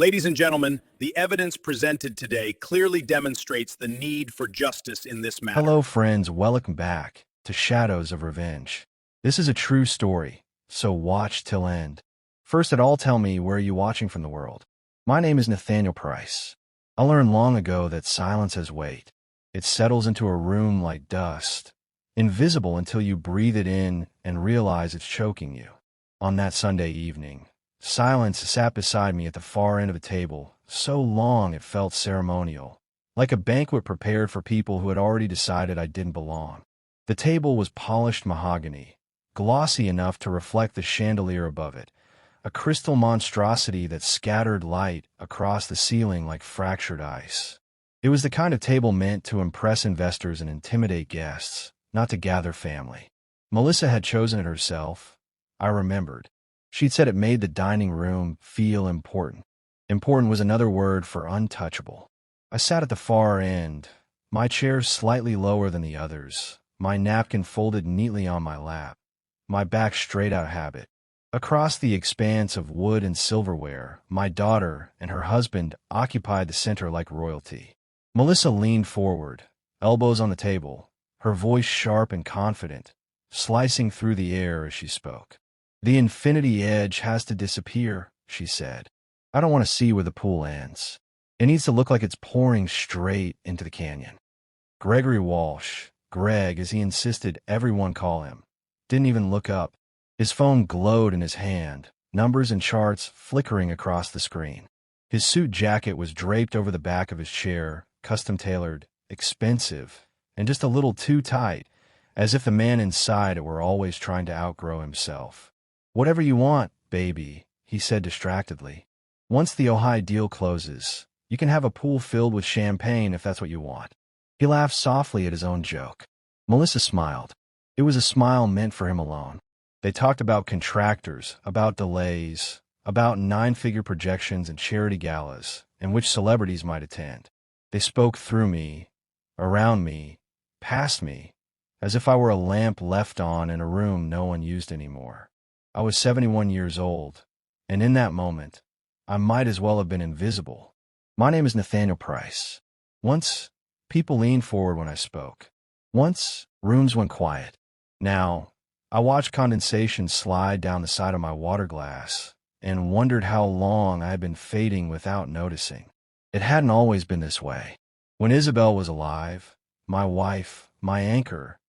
Ladies and gentlemen, the evidence presented today clearly demonstrates the need for justice in this matter. Hello, friends. Welcome back to Shadows of Revenge. This is a true story, so watch till end. First at all, tell me, where are you watching from the world? My name is Nathaniel Price. I learned long ago that silence has weight. It settles into a room like dust, invisible until you breathe it in and realize it's choking you. On that Sunday evening, silence sat beside me at the far end of a table, so long it felt ceremonial, like a banquet prepared for people who had already decided I didn't belong. The table was polished mahogany, glossy enough to reflect the chandelier above it, a crystal monstrosity that scattered light across the ceiling like fractured ice. It was the kind of table meant to impress investors and intimidate guests, not to gather family. Melissa had chosen it herself, I remembered. She'd said it made the dining room feel important. Important was another word for untouchable. I sat at the far end, my chair slightly lower than the others, my napkin folded neatly on my lap, my back straight out habit. Across the expanse of wood and silverware, my daughter and her husband occupied the center like royalty. Melissa leaned forward, elbows on the table, her voice sharp and confident, slicing through the air as she spoke. "The infinity edge has to disappear," she said. "I don't want to see where the pool ends. It needs to look like it's pouring straight into the canyon." Gregory Walsh, Greg as he insisted everyone call him, didn't even look up. His phone glowed in his hand, numbers and charts flickering across the screen. His suit jacket was draped over the back of his chair, custom-tailored, expensive, and just a little too tight, as if the man inside it were always trying to outgrow himself. "Whatever you want, baby," he said distractedly. "Once the Ojai deal closes, you can have a pool filled with champagne if that's what you want." He laughed softly at his own joke. Melissa smiled. It was a smile meant for him alone. They talked about contractors, about delays, about nine-figure projections and charity galas, and which celebrities might attend. They spoke through me, around me, past me, as if I were a lamp left on in a room no one used anymore. I was 71 years old, and in that moment, I might as well have been invisible. My name is Nathaniel Price. Once, people leaned forward when I spoke. Once, rooms went quiet. Now, I watched condensation slide down the side of my water glass and wondered how long I had been fading without noticing. It hadn't always been this way. When Isabel was alive, my wife, my anchor,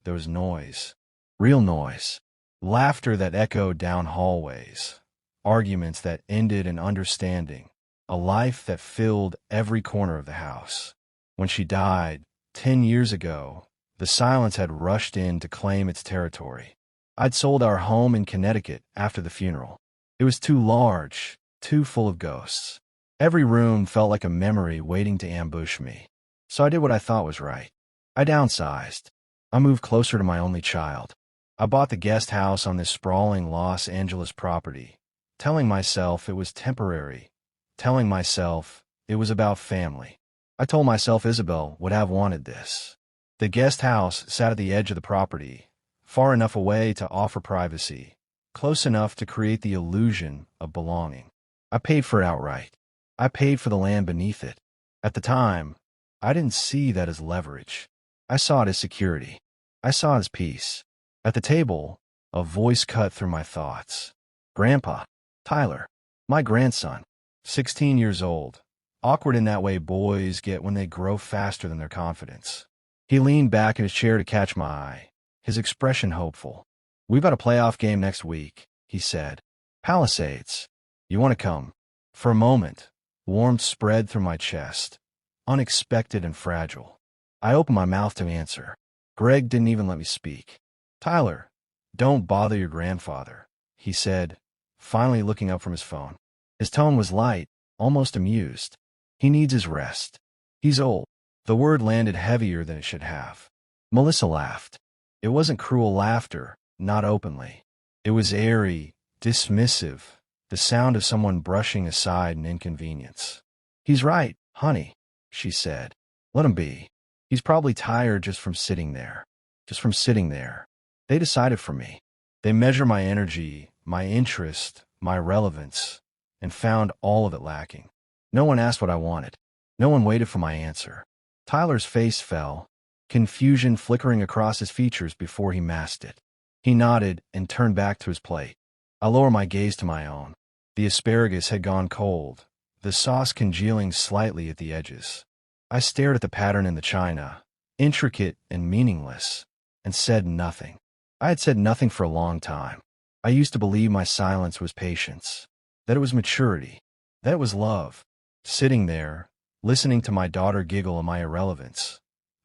there was noise. Real noise. Laughter that echoed down hallways. Arguments that ended in understanding. A life that filled every corner of the house. When she died, 10 years ago, the silence had rushed in to claim its territory. I'd sold our home in Connecticut after the funeral. It was too large, too full of ghosts. Every room felt like a memory waiting to ambush me. So I did what I thought was right. I downsized. I moved closer to my only child. I bought the guest house on this sprawling Los Angeles property, telling myself it was temporary, telling myself it was about family. I told myself Isabel would have wanted this. The guest house sat at the edge of the property, far enough away to offer privacy, close enough to create the illusion of belonging. I paid for it outright. I paid for the land beneath it. At the time, I didn't see that as leverage. I saw it as security. I saw it as peace. At the table, a voice cut through my thoughts. "Grandpa, Tyler, my grandson, 16 years old, awkward in that way boys get when they grow faster than their confidence." He leaned back in his chair to catch my eye, his expression hopeful. "We've got a playoff game next week," he said. "Palisades. You want to come?" For a moment, warmth spread through my chest, unexpected and fragile. I opened my mouth to answer. Greg didn't even let me speak. "Tyler, don't bother your grandfather," he said, finally looking up from his phone. His tone was light, almost amused. "He needs his rest. He's old." The word landed heavier than it should have. Melissa laughed. It wasn't cruel laughter, not openly. It was airy, dismissive, the sound of someone brushing aside an inconvenience. "He's right, honey," she said. "Let him be. He's probably tired just from sitting there. Just from sitting there. They decided for me. They measure my energy, my interest, my relevance, and found all of it lacking. No one asked what I wanted. No one waited for my answer. Tyler's face fell, confusion flickering across his features before he masked it. He nodded and turned back to his plate. I lowered my gaze to my own. The asparagus had gone cold, the sauce congealing slightly at the edges. I stared at the pattern in the china, intricate and meaningless, and said nothing. I had said nothing for a long time. I used to believe my silence was patience, that it was maturity, that it was love. Sitting there, listening to my daughter giggle at my irrelevance,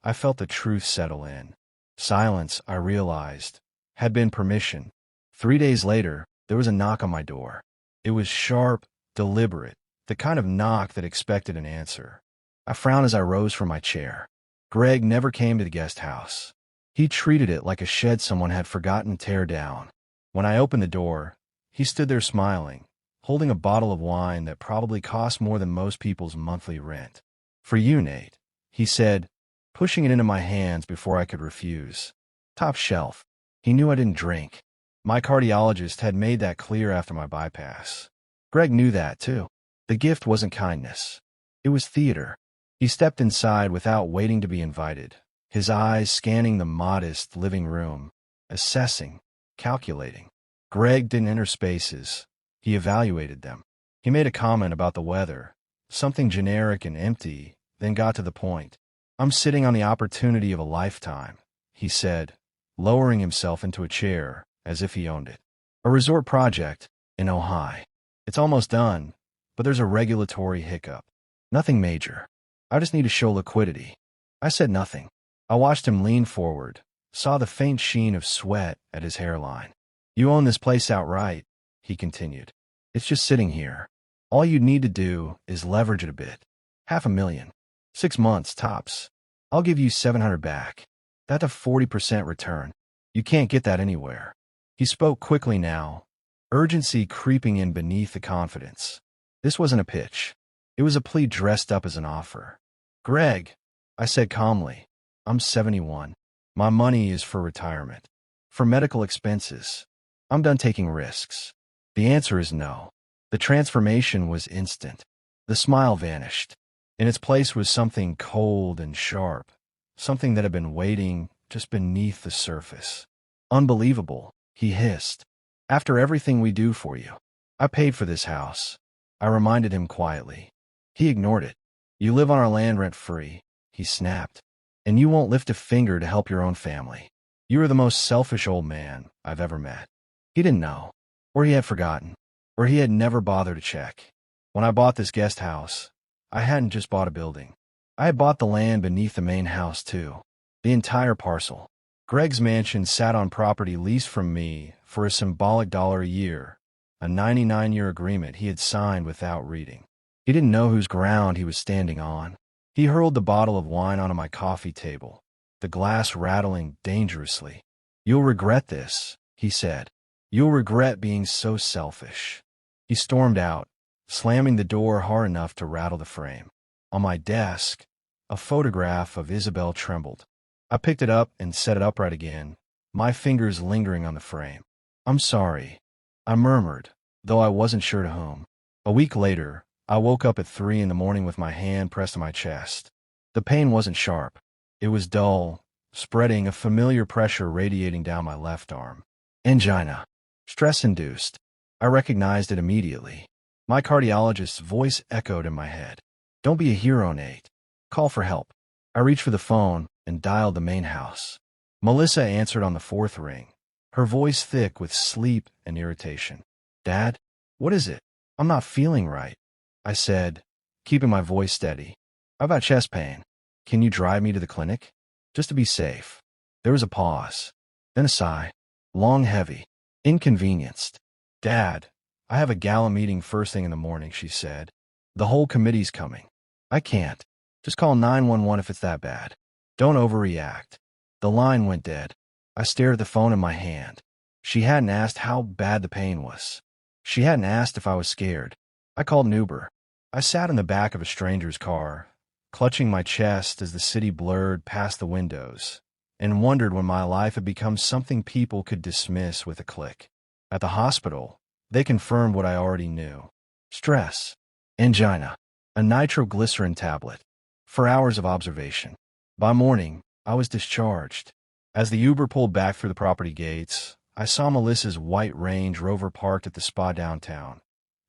I felt the truth settle in. Silence, I realized, had been permission. 3 days later, there was a knock on my door. It was sharp, deliberate, the kind of knock that expected an answer. I frowned as I rose from my chair. Greg never came to the guest house. He treated it like a shed someone had forgotten to tear down. When I opened the door, he stood there smiling, holding a bottle of wine that probably cost more than most people's monthly rent. "For you, Nate," he said, pushing it into my hands before I could refuse. Top shelf. He knew I didn't drink. My cardiologist had made that clear after my bypass. Greg knew that, too. The gift wasn't kindness. It was theater. He stepped inside without waiting to be invited, his eyes scanning the modest living room, assessing, calculating. Greg didn't enter spaces. He evaluated them. He made a comment about the weather, something generic and empty, then got to the point. "I'm sitting on the opportunity of a lifetime," he said, lowering himself into a chair as if he owned it. "A resort project in Ojai. It's almost done, but there's a regulatory hiccup. Nothing major. I just need to show liquidity." I said nothing. I watched him lean forward, saw the faint sheen of sweat at his hairline. "You own this place outright," he continued. "It's just sitting here. All you'd need to do is leverage it a bit. $500,000. 6 months, tops. I'll give you 700 back. That's a 40% return. You can't get that anywhere." He spoke quickly now, urgency creeping in beneath the confidence. This wasn't a pitch. It was a plea dressed up as an offer. "Greg," I said calmly, "I'm 71. My money is for retirement. For medical expenses. I'm done taking risks." The answer is no. The transformation was instant. The smile vanished. In its place was something cold and sharp, something that had been waiting just beneath the surface. "Unbelievable," he hissed. "After everything we do for you. I paid for this house." I reminded him quietly. He ignored it. "You live on our land rent-free," he snapped. "And you won't lift a finger to help your own family. You are the most selfish old man I've ever met." He didn't know, or he had forgotten, or he had never bothered to check. When I bought this guest house, I hadn't just bought a building. I had bought the land beneath the main house, too. The entire parcel. Greg's mansion sat on property leased from me for a symbolic $1 a year, a 99-year agreement he had signed without reading. He didn't know whose ground he was standing on. He hurled the bottle of wine onto my coffee table, the glass rattling dangerously. "You'll regret this," he said. "You'll regret being so selfish." He stormed out, slamming the door hard enough to rattle the frame. On my desk, a photograph of Isabel trembled. I picked it up and set it upright again, my fingers lingering on the frame. "I'm sorry," I murmured, though I wasn't sure to whom. A week later, I woke up at 3 in the morning with my hand pressed to my chest. The pain wasn't sharp. It was dull, spreading, a familiar pressure radiating down my left arm. Angina. Stress-induced. I recognized it immediately. My cardiologist's voice echoed in my head. "Don't be a hero, Nate. Call for help." I reached for the phone and dialed the main house. Melissa answered on the 4th ring, her voice thick with sleep and irritation. "Dad? What is it? I'm not feeling right," I said, keeping my voice steady. "I've got chest pain. Can you drive me to the clinic? Just to be safe." There was a pause, then a sigh. Long, heavy. Inconvenienced. "Dad, I have a gala meeting first thing in the morning," she said. "The whole committee's coming. I can't. Just call 911 if it's that bad. Don't overreact." The line went dead. I stared at the phone in my hand. She hadn't asked how bad the pain was. She hadn't asked if I was scared. I called an Uber. I sat in the back of a stranger's car, clutching my chest as the city blurred past the windows, and wondered when my life had become something people could dismiss with a click. At the hospital, they confirmed what I already knew. stress, angina, a nitroglycerin tablet, 4 hours of observation. By morning, I was discharged. As the Uber pulled back through the property gates, I saw Melissa's white Range Rover parked at the spa downtown,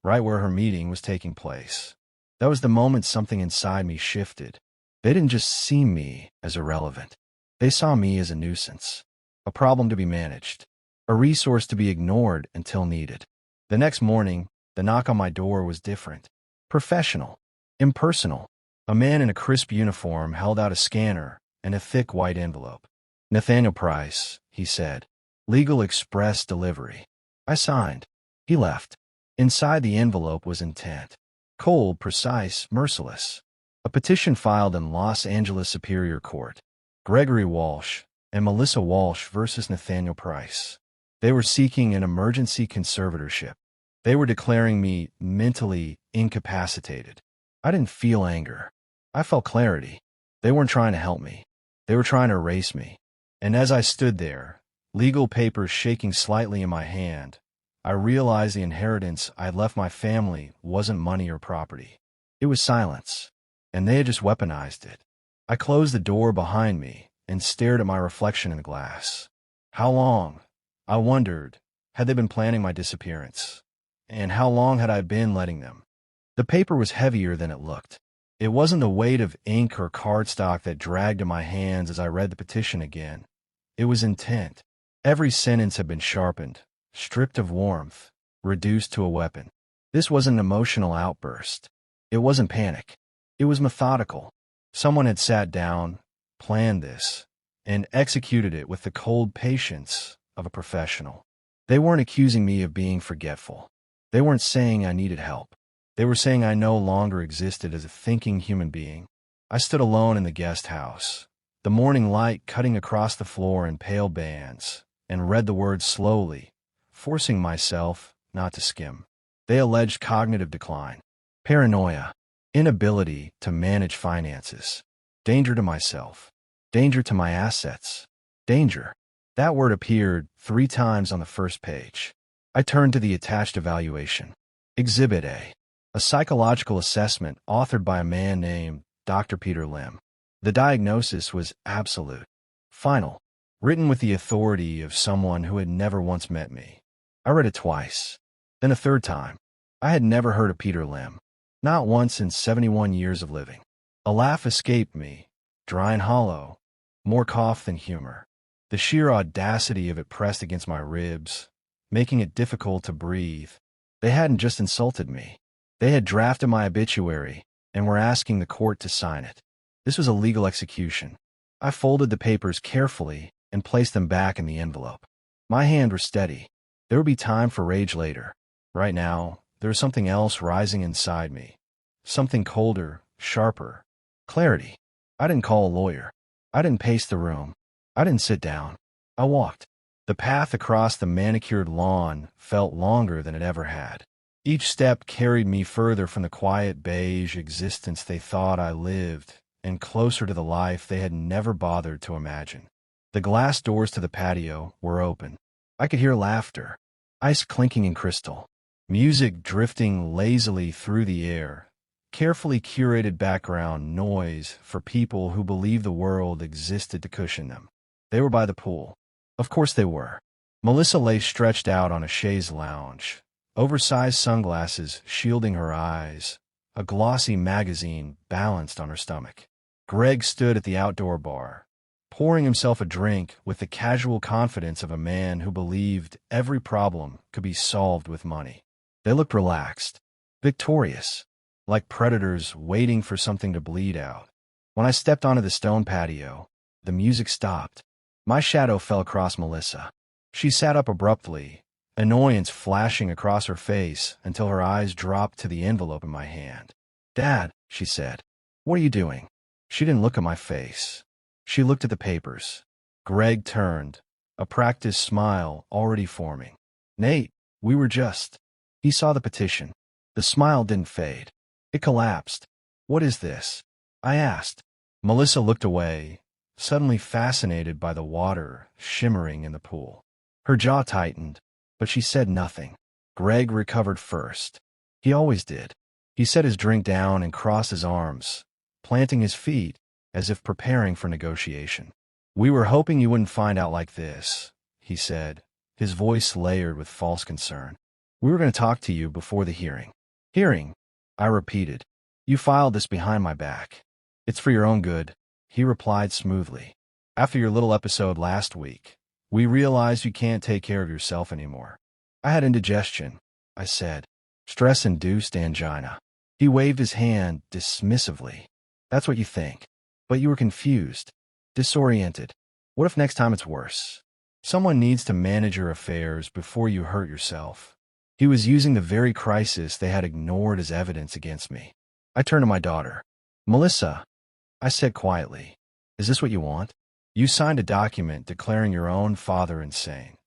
right where her meeting was taking place. That was the moment something inside me shifted. They didn't just see me as irrelevant. They saw me as a nuisance, a problem to be managed, a resource to be ignored until needed. The next morning, the knock on my door was different. Professional, impersonal. A man in a crisp uniform held out a scanner and a thick white envelope. "Nathaniel Price," he said. "Legal Express delivery." I signed. He left. Inside the envelope was intent. Cold, precise, merciless. A petition filed in Los Angeles Superior Court. Gregory Walsh and Melissa Walsh versus Nathaniel Price. They were seeking an emergency conservatorship. They were declaring me mentally incapacitated. I didn't feel anger. I felt clarity. They weren't trying to help me. They were trying to erase me. And as I stood there, legal papers shaking slightly in my hand, I realized the inheritance I had left my family wasn't money or property. It was silence, and they had just weaponized it. I closed the door behind me and stared at my reflection in the glass. How long, I wondered, had they been planning my disappearance? And how long had I been letting them? The paper was heavier than it looked. It wasn't the weight of ink or cardstock that dragged in my hands as I read the petition again. It was intent. Every sentence had been sharpened, stripped of warmth, reduced to a weapon. This wasn't an emotional outburst. It wasn't panic. It was methodical. Someone had sat down, planned this, and executed it with the cold patience of a professional. They weren't accusing me of being forgetful. They weren't saying I needed help. They were saying I no longer existed as a thinking human being. I stood alone in the guest house, the morning light cutting across the floor in pale bands, and read the words slowly, forcing myself not to skim. They alleged cognitive decline, paranoia, inability to manage finances, danger to myself, danger to my assets, danger. That word appeared 3 times on the first page. I turned to the attached evaluation. Exhibit A. A psychological assessment authored by a man named Dr. Peter Lim. The diagnosis was absolute, final, written with the authority of someone who had never once met me. I read it twice, then a third time. I had never heard of Peter Lim, not once in 71 years of living. A laugh escaped me, dry and hollow, more cough than humor. The sheer audacity of it pressed against my ribs, making it difficult to breathe. They hadn't just insulted me. They had drafted my obituary and were asking the court to sign it. This was a legal execution. I folded the papers carefully and placed them back in the envelope. My hand was steady. There would be time for rage later. Right now, there was something else rising inside me. Something colder, sharper. Clarity. I didn't call a lawyer. I didn't pace the room. I didn't sit down. I walked. The path across the manicured lawn felt longer than it ever had. Each step carried me further from the quiet beige existence they thought I lived and closer to the life they had never bothered to imagine. The glass doors to the patio were open. I could hear laughter, ice clinking in crystal, music drifting lazily through the air, carefully curated background noise for people who believed the world existed to cushion them. They were by the pool. Of course they were. Melissa lay stretched out on a chaise lounge, oversized sunglasses shielding her eyes, a glossy magazine balanced on her stomach. Greg stood at the outdoor bar, pouring himself a drink with the casual confidence of a man who believed every problem could be solved with money. They looked relaxed, victorious, like predators waiting for something to bleed out. When I stepped onto the stone patio, the music stopped. My shadow fell across Melissa. She sat up abruptly, annoyance flashing across her face until her eyes dropped to the envelope in my hand. "Dad," she said, "what are you doing?" She didn't look at my face. She looked at the papers. Greg turned, a practiced smile already forming. "Nate, we were just—" He saw the petition. The smile didn't fade. It collapsed. "What is this?" I asked. Melissa looked away, suddenly fascinated by the water shimmering in the pool. Her jaw tightened, but she said nothing. Greg recovered first. He always did. He set his drink down and crossed his arms, planting his feet as if preparing for negotiation. "We were hoping you wouldn't find out like this," he said, his voice layered with false concern. "We were going to talk to you before the hearing." "Hearing?" I repeated. "You filed this behind my back." "It's for your own good," he replied smoothly. "After your little episode last week, we realized you can't take care of yourself anymore." "I had indigestion," I said. "Stress-induced angina." He waved his hand dismissively. "That's what you think. But you were confused, disoriented. What if next time it's worse? Someone needs to manage your affairs before you hurt yourself." He was using the very crisis they had ignored as evidence against me. I turned to my daughter. "Melissa," I said quietly, "is this what you want? You signed a document declaring your own father insane."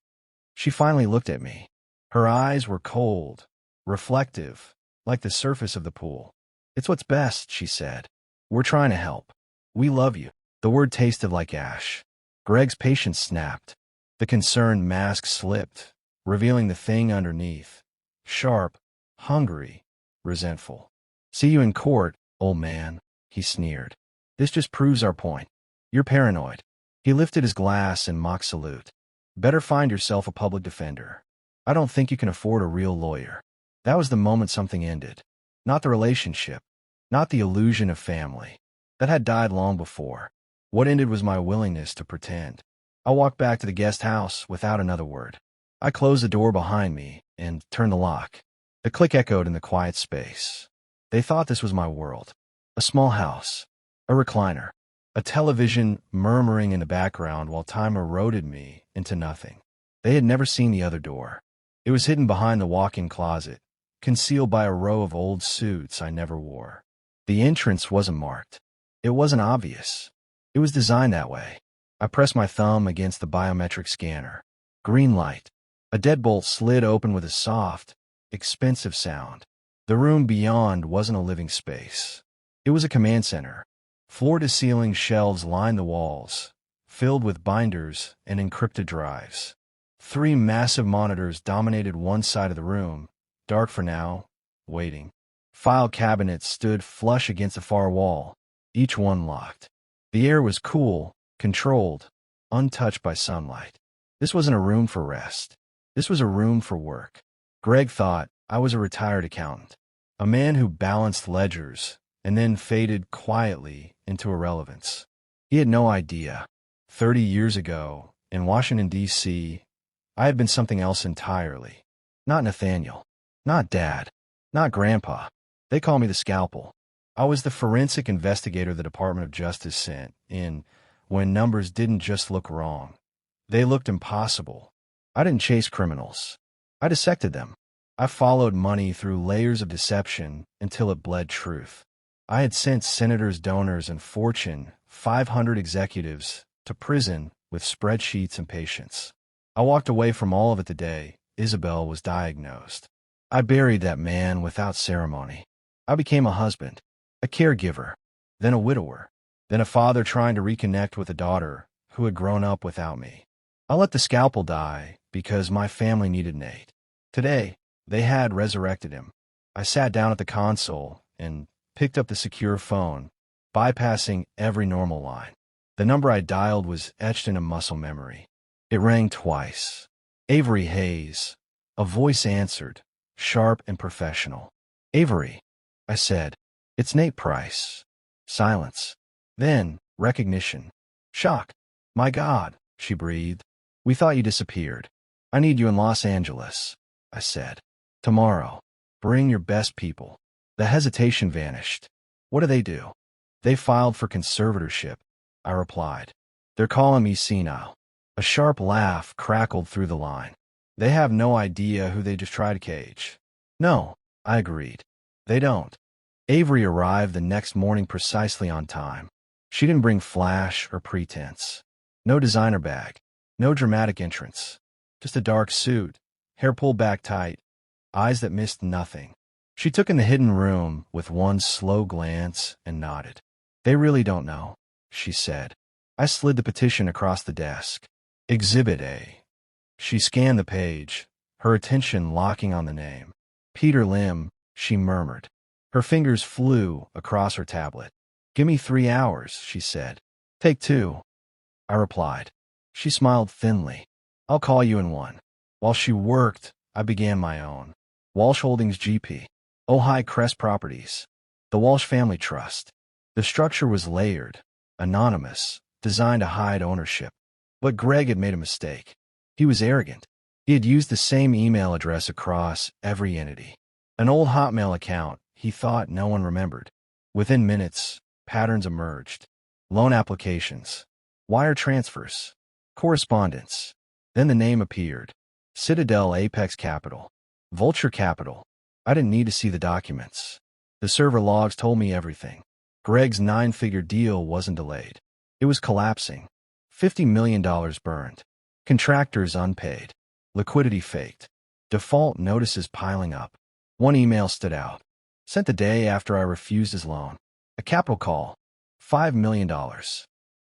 She finally looked at me. Her eyes were cold, reflective, like the surface of the pool. "It's what's best," she said. "We're trying to help. We love you." The word tasted like ash. Greg's patience snapped. The concerned mask slipped, revealing the thing underneath. Sharp, hungry, resentful. "See you in court, old man," he sneered. "This just proves our point. You're paranoid." He lifted his glass in mock salute. "Better find yourself a public defender. I don't think you can afford a real lawyer." That was the moment something ended. Not the relationship, not the illusion of family. That had died long before. What ended was my willingness to pretend. I walked back to the guest house without another word. I closed the door behind me and turned the lock. The click echoed in the quiet space. They thought this was my world. A small house, a recliner, a television murmuring in the background while time eroded me into nothing. They had never seen the other door. It was hidden behind the walk-in closet, concealed by a row of old suits I never wore. The entrance wasn't marked. It wasn't obvious. It was designed that way. I pressed my thumb against the biometric scanner. Green light. A deadbolt slid open with a soft, expensive sound. The room beyond wasn't a living space. It was a command center. Floor-to-ceiling shelves lined the walls, filled with binders and encrypted drives. 3 massive monitors dominated one side of the room, dark for now, waiting. File cabinets stood flush against the far wall, each one locked. The air was cool, controlled, untouched by sunlight. This wasn't a room for rest. This was a room for work. Greg thought I was a retired accountant, a man who balanced ledgers and then faded quietly into irrelevance. He had no idea. 30 years ago, in Washington, D.C., I had been something else entirely. Not Nathaniel. Not Dad. Not Grandpa. They call me the Scalpel. I was the forensic investigator the Department of Justice sent in when numbers didn't just look wrong. They looked impossible. I didn't chase criminals. I dissected them. I followed money through layers of deception until it bled truth. I had sent senators, donors, and Fortune 500 executives to prison with spreadsheets and patience. I walked away from all of it the day Isabel was diagnosed. I buried that man without ceremony. I became a husband, a caregiver, then a widower, then a father trying to reconnect with a daughter who had grown up without me. I let the Scalpel die because my family needed Nate. Today, they had resurrected him. I sat down at the console and picked up the secure phone, bypassing every normal line. The number I dialed was etched into muscle memory. It rang twice. Avery Hayes. A voice answered, sharp and professional. "Avery," I said. "It's Nate Price." Silence. Then, recognition. Shock. "My God," she breathed. "We thought you disappeared. I need you in Los Angeles," I said. "Tomorrow. Bring your best people." The hesitation vanished. "What do?" "They filed for conservatorship," I replied. "They're calling me senile." A sharp laugh crackled through the line. "They have no idea who they just tried to cage." "No," I agreed. "They don't." Avery arrived the next morning precisely on time. She didn't bring flash or pretense. No designer bag. No dramatic entrance. Just a dark suit, hair pulled back tight, eyes that missed nothing. She took in the hidden room with one slow glance and nodded. "They really don't know," she said. I slid the petition across the desk. Exhibit A. She scanned the page, her attention locking on the name. Peter Lim, she murmured. Her fingers flew across her tablet. Give me 3 hours, she said. Take 2, I replied. She smiled thinly. I'll call you in 1. While she worked, I began my own. Walsh Holdings GP. Ojai Crest Properties. The Walsh Family Trust. The structure was layered, anonymous, designed to hide ownership. But Greg had made a mistake. He was arrogant. He had used the same email address across every entity. An old Hotmail account he thought no one remembered. Within minutes, patterns emerged. Loan applications, wire transfers, correspondence. Then the name appeared. Citadel Apex Capital. Vulture Capital. I didn't need to see the documents. The server logs told me everything. Greg's 9-figure deal wasn't delayed. It was collapsing. $50 million burned. Contractors unpaid. Liquidity faked. Default notices piling up. One email stood out. Sent the day after I refused his loan. A capital call. $5 million.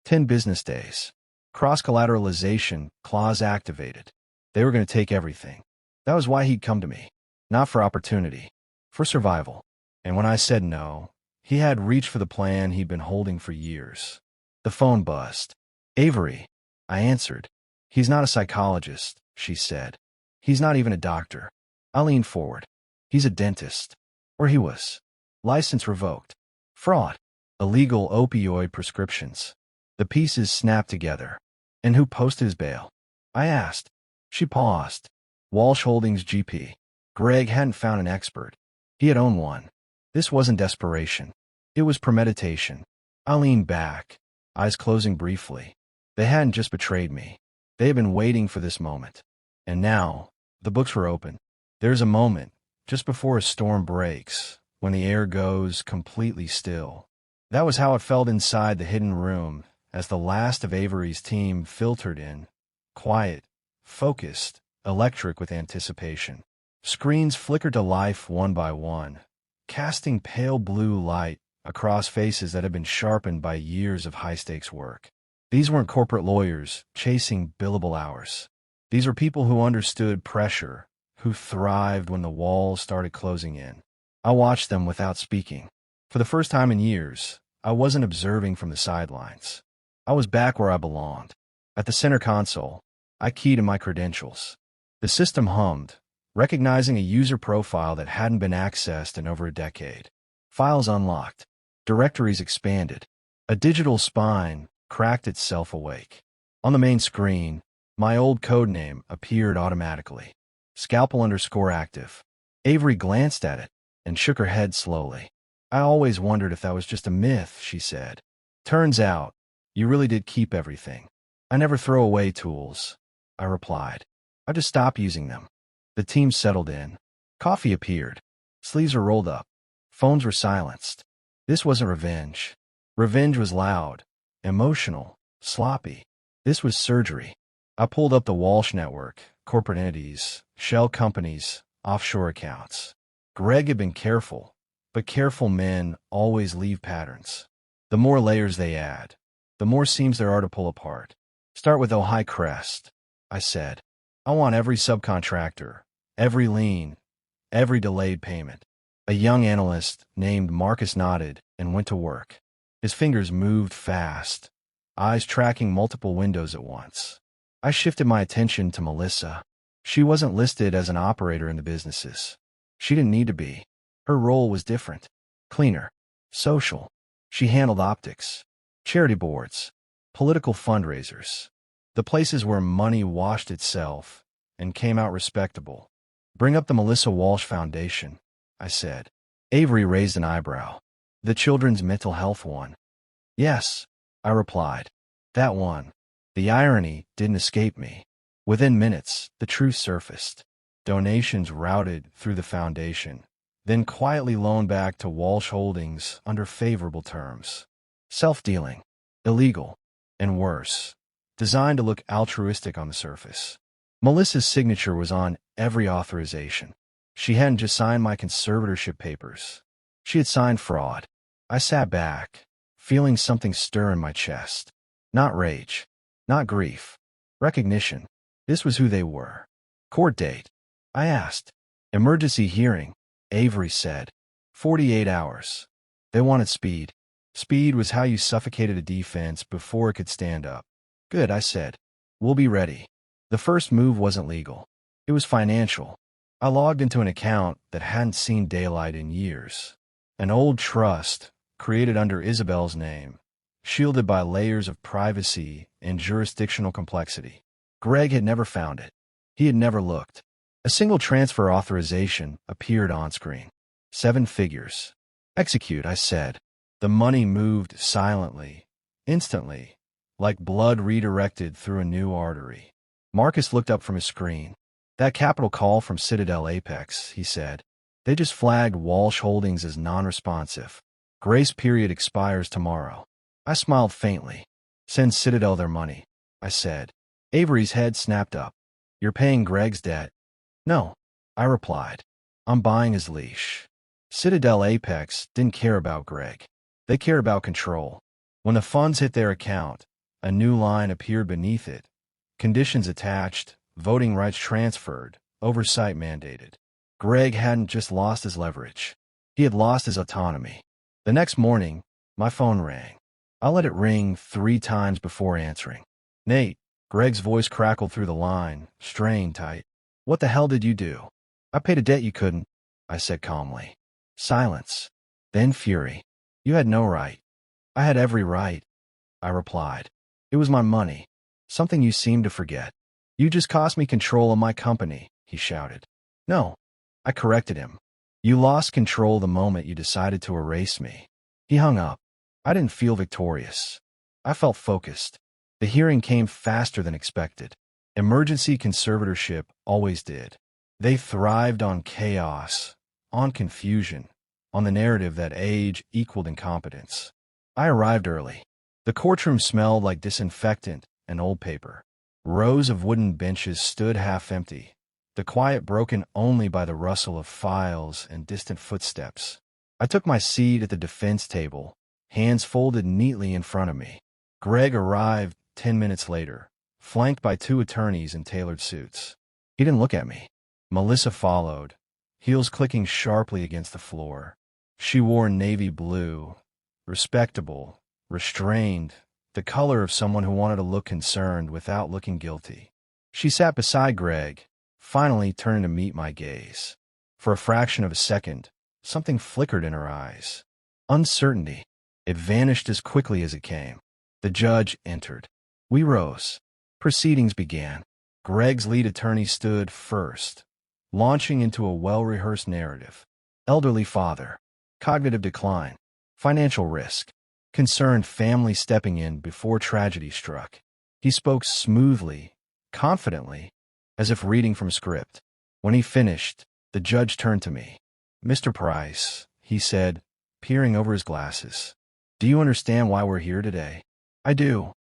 10 business days. Cross-collateralization clause activated. They were going to take everything. That was why he'd come to me. Not for opportunity. For survival. And when I said no, he had reached for the plan he'd been holding for years. The phone buzzed. Avery. I answered. He's not a psychologist, she said. He's not even a doctor. I leaned forward. He's a dentist. Or he was. License revoked. Fraud. Illegal opioid prescriptions. The pieces snapped together. And who posted his bail? I asked. She paused. Walsh Holdings GP. Greg hadn't found an expert. He had owned one. This wasn't desperation. It was premeditation. I leaned back, eyes closing briefly. They hadn't just betrayed me. They had been waiting for this moment. And now, the books were open. There's a moment, just before a storm breaks, when the air goes completely still. That was how it felt inside the hidden room as the last of Avery's team filtered in. Quiet, focused, electric with anticipation. Screens flickered to life one by one, casting pale blue light across faces that had been sharpened by years of high-stakes work. These weren't corporate lawyers chasing billable hours. These were people who understood pressure, who thrived when the walls started closing in. I watched them without speaking. For the first time in years, I wasn't observing from the sidelines. I was back where I belonged. At the center console, I keyed in my credentials. The system hummed, recognizing a user profile that hadn't been accessed in over a decade. Files unlocked. Directories expanded. A digital spine cracked itself awake. On the main screen, my old codename appeared automatically. Scalpel_active. Avery glanced at it and shook her head slowly. I always wondered if that was just a myth, she said. Turns out, you really did keep everything. I never throw away tools, I replied. I just stop using them. The team settled in. Coffee appeared. Sleeves were rolled up. Phones were silenced. This wasn't revenge. Revenge was loud, emotional, sloppy. This was surgery. I pulled up the Walsh network, corporate entities, shell companies, offshore accounts. Greg had been careful, but careful men always leave patterns. The more layers they add, the more seams there are to pull apart. Start with Ojai Crest, I said. I want every subcontractor, every lien, every delayed payment. A young analyst named Marcus nodded and went to work. His fingers moved fast, eyes tracking multiple windows at once. I shifted my attention to Melissa. She wasn't listed as an operator in the businesses. She didn't need to be. Her role was different. Cleaner. Social. She handled optics. Charity boards. Political fundraisers. The places where money washed itself and came out respectable. Bring up the Melissa Walsh Foundation, I said. Avery raised an eyebrow. The children's mental health one. Yes, I replied. That one. The irony didn't escape me. Within minutes, the truth surfaced. Donations routed through the foundation, then quietly loaned back to Walsh Holdings under favorable terms. Self-dealing. Illegal. And worse. Designed to look altruistic on the surface. Melissa's signature was on every authorization. She hadn't just signed my conservatorship papers. She had signed fraud. I sat back, feeling something stir in my chest. Not rage. Not grief. Recognition. This was who they were. Court date. I asked. Emergency hearing. Avery said. 48 hours. They wanted speed. Speed was how you suffocated a defense before it could stand up. Good, I said. We'll be ready. The first move wasn't legal. It was financial. I logged into an account that hadn't seen daylight in years. An old trust, created under Isabel's name, shielded by layers of privacy and jurisdictional complexity. Greg had never found it. He had never looked. A single transfer authorization appeared on screen. 7 figures. Execute, I said. The money moved silently, instantly, like blood redirected through a new artery. Marcus looked up from his screen. That capital call from Citadel Apex, he said. They just flagged Walsh Holdings as non-responsive. Grace period expires tomorrow. I smiled faintly. Send Citadel their money, I said. Avery's head snapped up. You're paying Greg's debt? No, I replied. I'm buying his leash. Citadel Apex didn't care about Greg. They cared about control. When the funds hit their account, a new line appeared beneath it. Conditions attached, voting rights transferred, oversight mandated. Greg hadn't just lost his leverage. He had lost his autonomy. The next morning, my phone rang. I let it ring 3 times before answering. Nate, Greg's voice crackled through the line, strained tight. What the hell did you do? I paid a debt you couldn't, I said calmly. Silence. Then fury. You had no right. I had every right, I replied. It was my money. Something you seem to forget. You just cost me control of my company, he shouted. No, I corrected him. You lost control the moment you decided to erase me. He hung up. I didn't feel victorious. I felt focused. The hearing came faster than expected. Emergency conservatorship always did. They thrived on chaos, on confusion, on the narrative that age equaled incompetence. I arrived early. The courtroom smelled like disinfectant and old paper. Rows of wooden benches stood half empty, the quiet broken only by the rustle of files and distant footsteps. I took my seat at the defense table, hands folded neatly in front of me. Greg arrived 10 minutes later, flanked by 2 attorneys in tailored suits. He didn't look at me. Melissa followed, heels clicking sharply against the floor. She wore navy blue, respectable, restrained, the color of someone who wanted to look concerned without looking guilty. She sat beside Greg, finally turning to meet my gaze. For a fraction of a second, something flickered in her eyes. Uncertainty. It vanished as quickly as it came. The judge entered. We rose. Proceedings began. Greg's lead attorney stood first, launching into a well-rehearsed narrative. Elderly father. Cognitive decline. Financial risk. Concerned family stepping in before tragedy struck. He spoke smoothly, confidently, as if reading from a script. When he finished, the judge turned to me. Mr. Price, he said, peering over his glasses. Do you understand why we're here today? I do,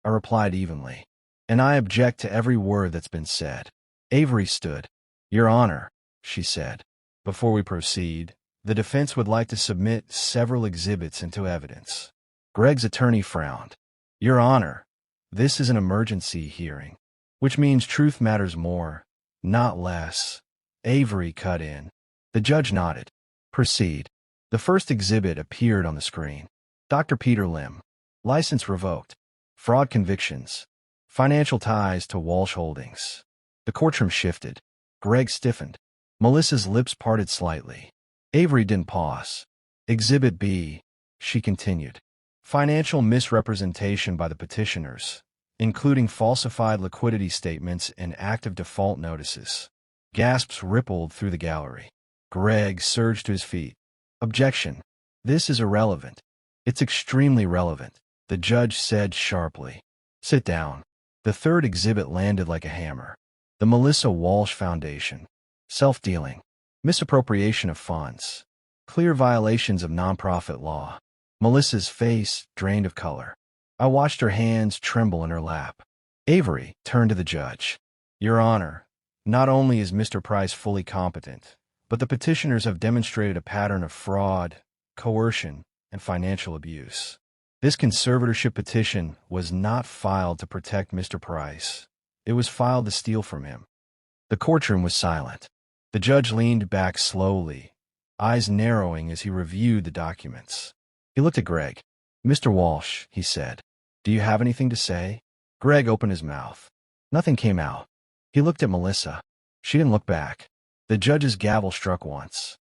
I replied evenly. And I object to every word that's been said. Avery stood. Your Honor, she said. Before we proceed, the defense would like to submit several exhibits into evidence. Greg's attorney frowned. Your Honor, this is an emergency hearing, which means truth matters more, not less. Avery cut in. The judge nodded. Proceed. The first exhibit appeared on the screen. Dr. Peter Lim. License revoked. Fraud convictions. Financial ties to Walsh Holdings. The courtroom shifted. Greg stiffened. Melissa's lips parted slightly. Avery didn't pause. Exhibit B, she continued. Financial misrepresentation by the petitioners, including falsified liquidity statements and active default notices. Gasps rippled through the gallery. Greg surged to his feet. Objection. This is irrelevant. It's extremely relevant, the judge said sharply. Sit down. The third exhibit landed like a hammer. The Melissa Walsh Foundation. Self-dealing. Misappropriation of funds. Clear violations of nonprofit law. Melissa's face drained of color. I watched her hands tremble in her lap. Avery turned to the judge. Your Honor, not only is Mr. Price fully competent, but the petitioners have demonstrated a pattern of fraud, coercion, and financial abuse. This conservatorship petition was not filed to protect Mr. Price. It was filed to steal from him. The courtroom was silent. The judge leaned back slowly, eyes narrowing as he reviewed the documents. He looked at Greg. "Mr. Walsh," he said, "do you have anything to say?" Greg opened his mouth. Nothing came out. He looked at Melissa. She didn't look back. The judge's gavel struck once.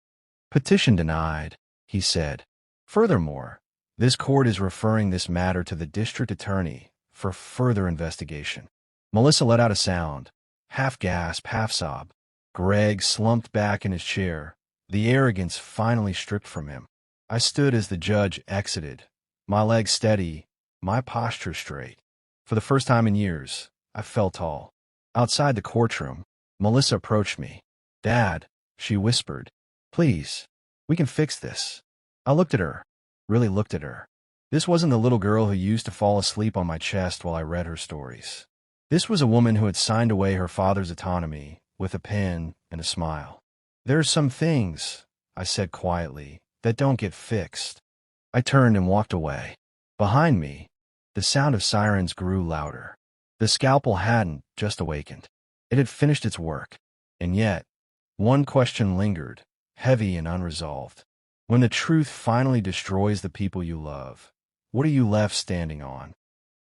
"Petition denied," he said. "Furthermore, this court is referring this matter to the district attorney for further investigation." Melissa let out a sound, half gasp, half sob. Greg slumped back in his chair, the arrogance finally stripped from him. I stood as the judge exited, my legs steady, my posture straight. For the first time in years, I felt tall. Outside the courtroom, Melissa approached me. "Dad," she whispered, "please, we can fix this." I looked at her, really looked at her. This wasn't the little girl who used to fall asleep on my chest while I read her stories. This was a woman who had signed away her father's autonomy with a pen and a smile. "There are some things," I said quietly, "that don't get fixed." I turned and walked away. Behind me, the sound of sirens grew louder. The scalpel hadn't just awakened. It had finished its work. And yet, one question lingered, heavy and unresolved. When the truth finally destroys the people you love, what are you left standing on?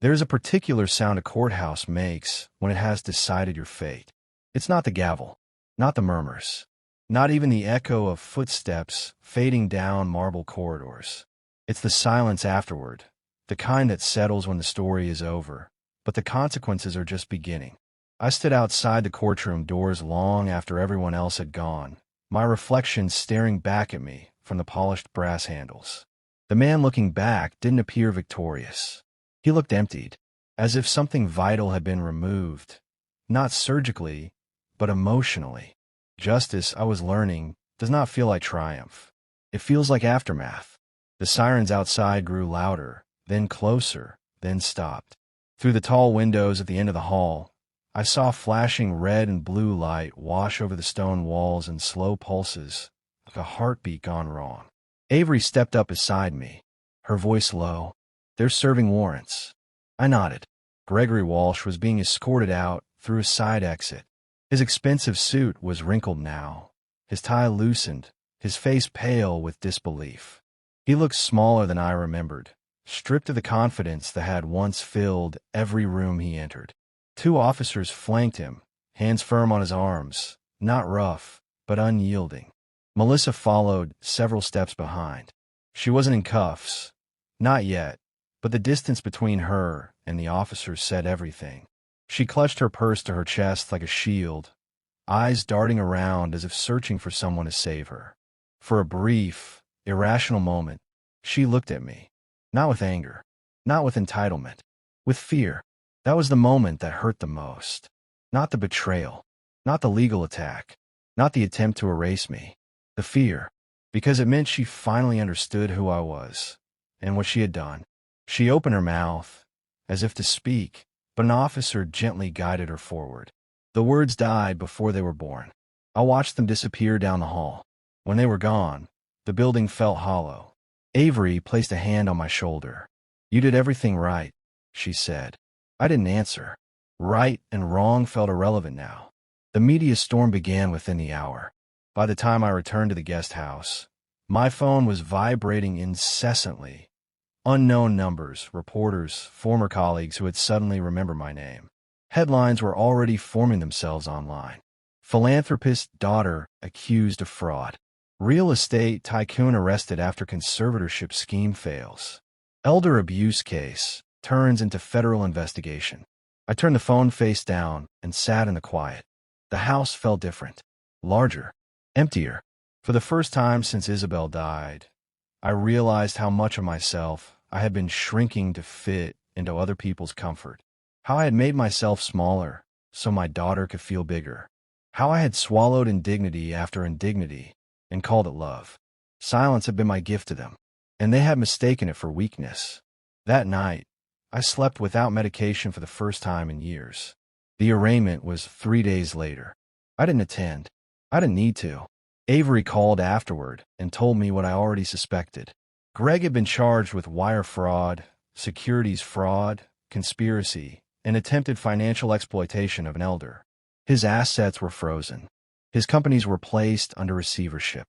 There's a particular sound a courthouse makes when it has decided your fate. It's not the gavel, not the murmurs, not even the echo of footsteps fading down marble corridors. It's the silence afterward, the kind that settles when the story is over, but the consequences are just beginning. I stood outside the courtroom doors long after everyone else had gone, my reflection staring back at me from the polished brass handles. The man looking back didn't appear victorious. He looked emptied, as if something vital had been removed, not surgically, but emotionally. Justice, I was learning, does not feel like triumph. It feels like aftermath. The sirens outside grew louder, then closer, then stopped. Through the tall windows at the end of the hall, I saw flashing red and blue light wash over the stone walls in slow pulses, like a heartbeat gone wrong. Avery stepped up beside me, her voice low. "They're serving warrants." I nodded. Gregory Walsh was being escorted out through a side exit. His expensive suit was wrinkled now, his tie loosened, his face pale with disbelief. He looked smaller than I remembered, stripped of the confidence that had once filled every room he entered. Two officers flanked him, hands firm on his arms, not rough, but unyielding. Melissa followed several steps behind. She wasn't in cuffs, not yet, but the distance between her and the officers said everything. She clutched her purse to her chest like a shield, eyes darting around as if searching for someone to save her. For a brief, irrational moment, she looked at me, not with anger, not with entitlement, with fear. That was the moment that hurt the most. Not the betrayal, not the legal attack, not the attempt to erase me. The fear, because it meant she finally understood who I was and what she had done. She opened her mouth, as if to speak, but an officer gently guided her forward. The words died before they were born. I watched them disappear down the hall. When they were gone, the building felt hollow. Avery placed a hand on my shoulder. "You did everything right," she said. I didn't answer. Right and wrong felt irrelevant now. The media storm began within the hour. By the time I returned to the guest house, my phone was vibrating incessantly. Unknown numbers, reporters, former colleagues who had suddenly remembered my name. Headlines were already forming themselves online. Philanthropist daughter accused of fraud. Real estate tycoon arrested after conservatorship scheme fails. Elder abuse case turns into federal investigation. I turned the phone face down and sat in the quiet. The house felt different, larger, emptier. For the first time since Isabel died, I realized how much of myself I had been shrinking to fit into other people's comfort. How I had made myself smaller so my daughter could feel bigger. How I had swallowed indignity after indignity and called it love. Silence had been my gift to them, and they had mistaken it for weakness. That night, I slept without medication for the first time in years. The arraignment was 3 days later. I didn't attend. I didn't need to. Avery called afterward and told me what I already suspected. Greg had been charged with wire fraud, securities fraud, conspiracy, and attempted financial exploitation of an elder. His assets were frozen. His companies were placed under receivership.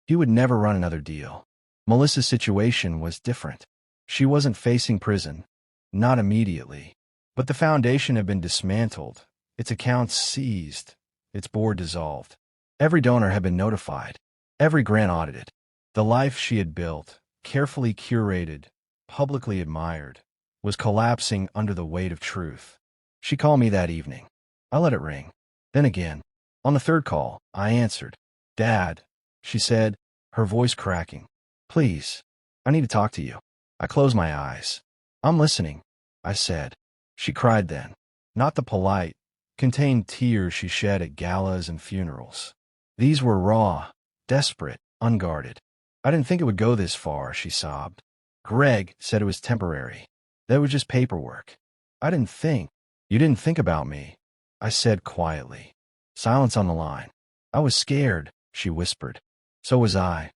He would never run another deal. Melissa's situation was different. She wasn't facing prison. Not immediately. But the foundation had been dismantled, its accounts seized, its board dissolved. Every donor had been notified, every grant audited. The life she had built, carefully curated, publicly admired, was collapsing under the weight of truth. She called me that evening. I let it ring. Then again. On the third call, I answered. "Dad," she said, her voice cracking. "Please, I need to talk to you." I closed my eyes. "I'm listening," I said. She cried then. Not the polite, contained tears she shed at galas and funerals. These were raw, desperate, unguarded. "I didn't think it would go this far," she sobbed. "Greg said it was temporary. That was just paperwork. I didn't think." "You didn't think about me," I said quietly. Silence on the line. "I was scared," she whispered. "So was I,"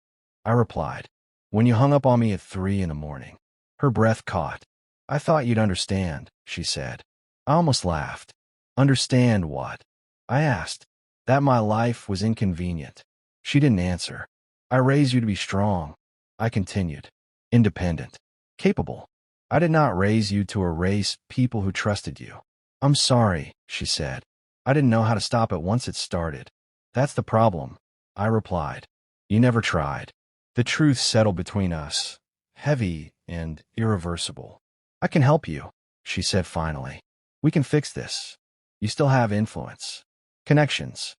I replied. "When you hung up on me at 3 a.m. Her breath caught. "I thought you'd understand," she said. I almost laughed. "Understand what?" I asked. "That my life was inconvenient." She didn't answer. "I raised you to be strong," I continued. "Independent. Capable. I did not raise you to erase people who trusted you." "I'm sorry," she said. "I didn't know how to stop it once it started." "That's the problem," I replied. "You never tried." The truth settled between us, heavy and irreversible. "I can help you," she said finally. "We can fix this. You still have influence. Connections."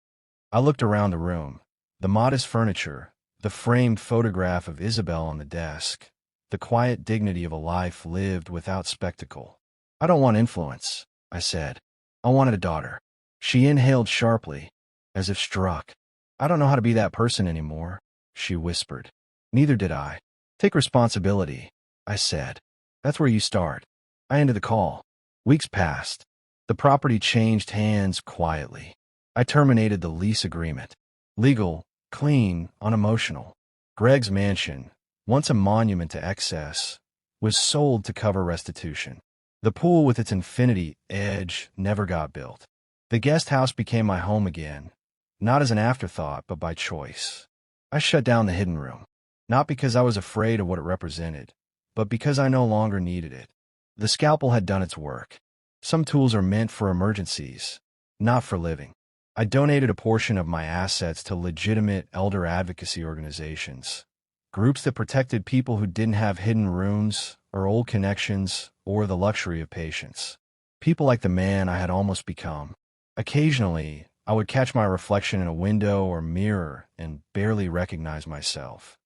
I looked around the room. The modest furniture, the framed photograph of Isabel on the desk, the quiet dignity of a life lived without spectacle. "I don't want influence," I said. "I wanted a daughter." She inhaled sharply, as if struck. "I don't know how to be that person anymore," she whispered. "Neither did I." "Take responsibility," I said. "That's where you start." I ended the call. Weeks passed. The property changed hands quietly. I terminated the lease agreement. Legal, clean, unemotional. Greg's mansion, once a monument to excess, was sold to cover restitution. The pool with its infinity edge never got built. The guest house became my home again, not as an afterthought, but by choice. I shut down the hidden room, not because I was afraid of what it represented, but because I no longer needed it. The scalpel had done its work. Some tools are meant for emergencies, not for living. I donated a portion of my assets to legitimate elder advocacy organizations, groups that protected people who didn't have hidden wounds or old connections or the luxury of patience. People like the man I had almost become. Occasionally, I would catch my reflection in a window or mirror and barely recognize myself.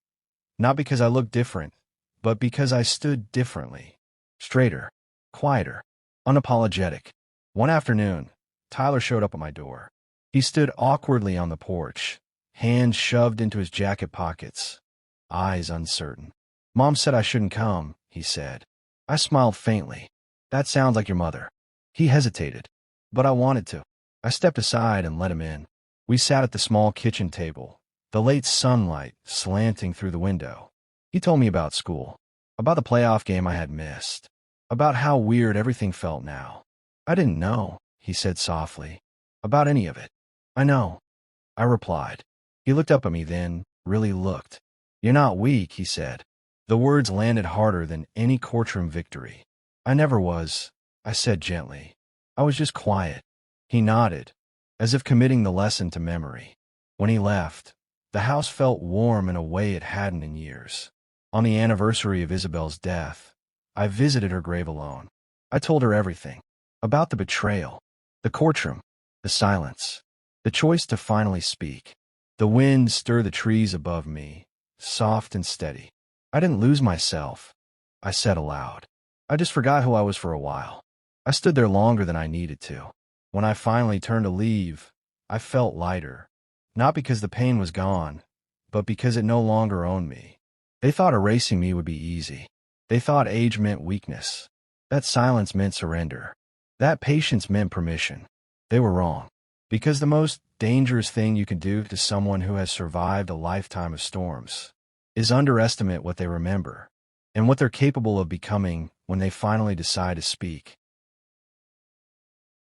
Not because I looked different, but because I stood differently. Straighter, quieter, unapologetic. One afternoon, Tyler showed up at my door. He stood awkwardly on the porch, hands shoved into his jacket pockets, eyes uncertain. "Mom said I shouldn't come," he said. I smiled faintly. "That sounds like your mother." He hesitated, but I wanted to. I stepped aside and let him in. We sat at the small kitchen table, the late sunlight slanting through the window. He told me about school, about the playoff game I had missed, about how weird everything felt now. "I didn't know," he said softly, "about any of it." "I know," I replied. He looked up at me then, really looked. "You're not weak," he said. The words landed harder than any courtroom victory. "I never was," I said gently. "I was just quiet." He nodded, as if committing the lesson to memory. When he left, the house felt warm in a way it hadn't in years. On the anniversary of Isabel's death, I visited her grave alone. I told her everything. About the betrayal, the courtroom, the silence, the choice to finally speak. The wind stirred the trees above me, soft and steady. "I didn't lose myself," I said aloud. "I just forgot who I was for a while." I stood there longer than I needed to. When I finally turned to leave, I felt lighter. Not because the pain was gone, but because it no longer owned me. They thought erasing me would be easy. They thought age meant weakness. That silence meant surrender. That patience meant permission. They were wrong. Because the most dangerous thing you can do to someone who has survived a lifetime of storms is underestimate what they remember and what they're capable of becoming when they finally decide to speak.